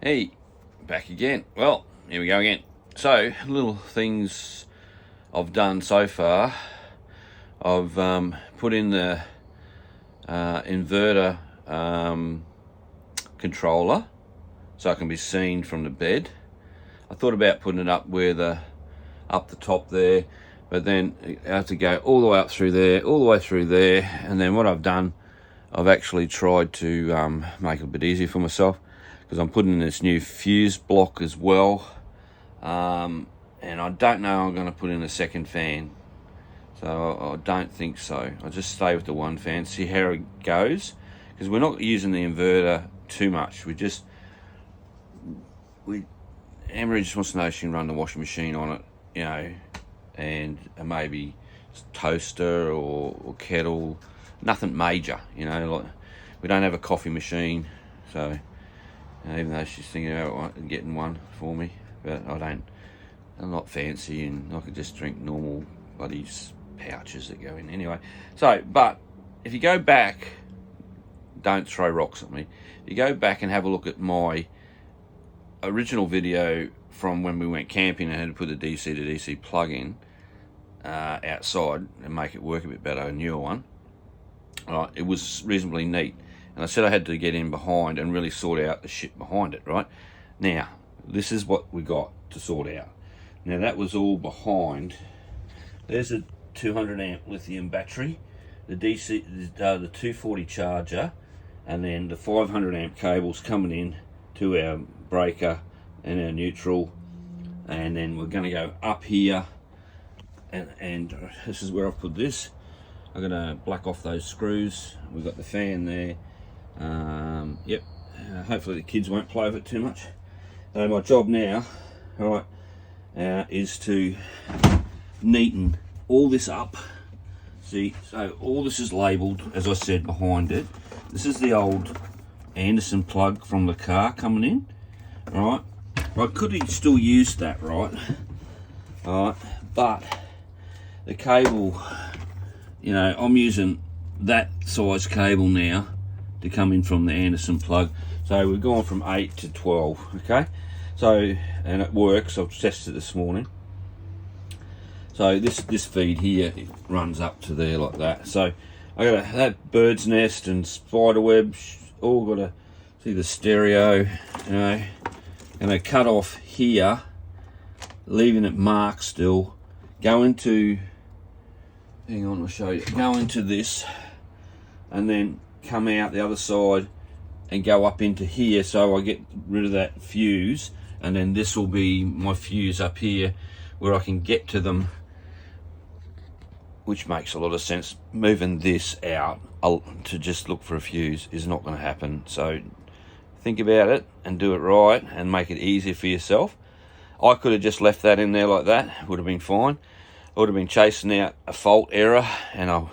Hey, back again. Well, here we go again. So, little things I've done so far. I've put in the inverter controller so it can be seen from the bed. I thought about putting it up up the top there, but then I have to go all the way up through there, all the way through there, and then what I've done, I've actually tried to make it a bit easier for myself, because I'm putting in this new fuse block as well, and I don't know I'm going to put in a second fan, so I don't think so. I'll just stay with the one fan, see how it goes, because we're not using the inverter too much. Emery just wants to know she can run the washing machine on it, you know, and maybe toaster or kettle, nothing major, you know, like we don't have a coffee machine, so even though she's thinking about getting one for me, but I'm not fancy, and I could just drink normal bloody pouches that go in anyway. So, but if you go back, don't throw rocks at me. If you go back and have a look at my original video from when we went camping and had to put the DC to DC plug in outside and make it work a bit better, a newer one, it was reasonably neat. And I said I had to get in behind and really sort out the shit behind it, right? Now, this is what we got to sort out. Now, that was all behind. There's a 200 amp lithium battery, the DC, the 240 charger, and then the 500 amp cables coming in to our breaker and our neutral. And then we're going to go up here, and this is where I've put this. I'm going to black off those screws. We've got the fan there. Yep. Hopefully the kids won't play with it too much. So my job now, all right, is to neaten all this up. See, so all this is labelled, as I said, behind it. This is the old Anderson plug from the car coming in, right? I could still use that, right? All right, but the cable, you know, I'm using that size cable now to come in from the Anderson plug. So we've gone from 8 to 12, okay? So, and it works. I've tested it this morning. So this feed here, it runs up to there like that. So I got that bird's nest and spider web, all got to see the stereo, you know, and I cut off here, leaving it marked still, go into, hang on, I'll show you, go into this, and then come out the other side and go up into here, so I get rid of that fuse, and then this will be my fuse up here where I can get to them, which makes a lot of sense. Moving this out to just look for a fuse is not going to happen. So think about it and do it right and make it easier for yourself. I could have just left that in there like that, would have been fine. I would have been chasing out a fault error, and I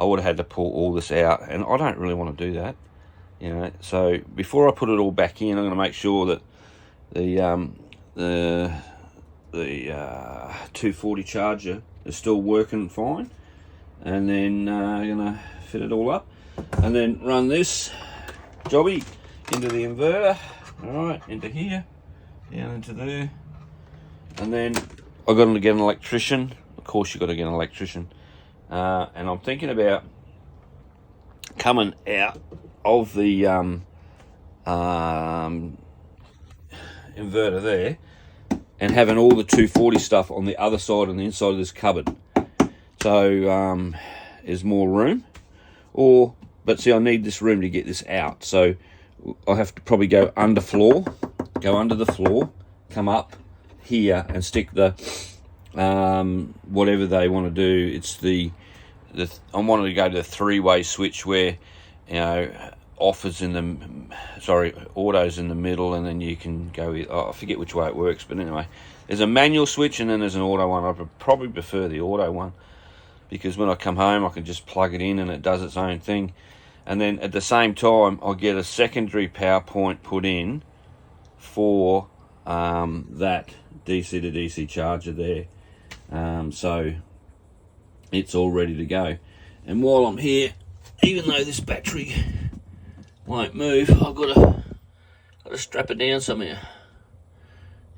would have had to pull all this out, and I don't really want to do that, you know. So before I put it all back in, I'm going to make sure that the 240 charger is still working fine, and then I'm going to fit it all up, and then run this jobby into the inverter, all right, into here, down into there, and then I've got to get an electrician. Of course, you've got to get an electrician. And I'm thinking about coming out of the inverter there and having all the 240 stuff on the other side, on the inside of this cupboard. So there's more room. But see, I need this room to get this out. So I'll have to probably go under the floor, come up here and stick the whatever they want to do. It's I wanted to go to the three-way switch where, you know, auto's in the middle, and then you can go with, I forget which way it works, but anyway, there's a manual switch and then there's an auto one. I probably prefer the auto one, because when I come home I can just plug it in and it does its own thing. And then at the same time I'll get a secondary power point put in for that DC to DC charger there, so it's all ready to go. And while I'm here, even though this battery won't move, I've got Got to strap it down somehow.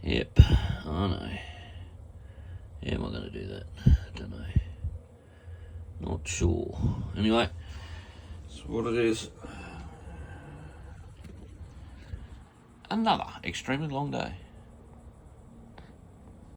Yep, I know. How am I going to do that? Don't know. Not sure. Anyway, that's what it is. Another extremely long day.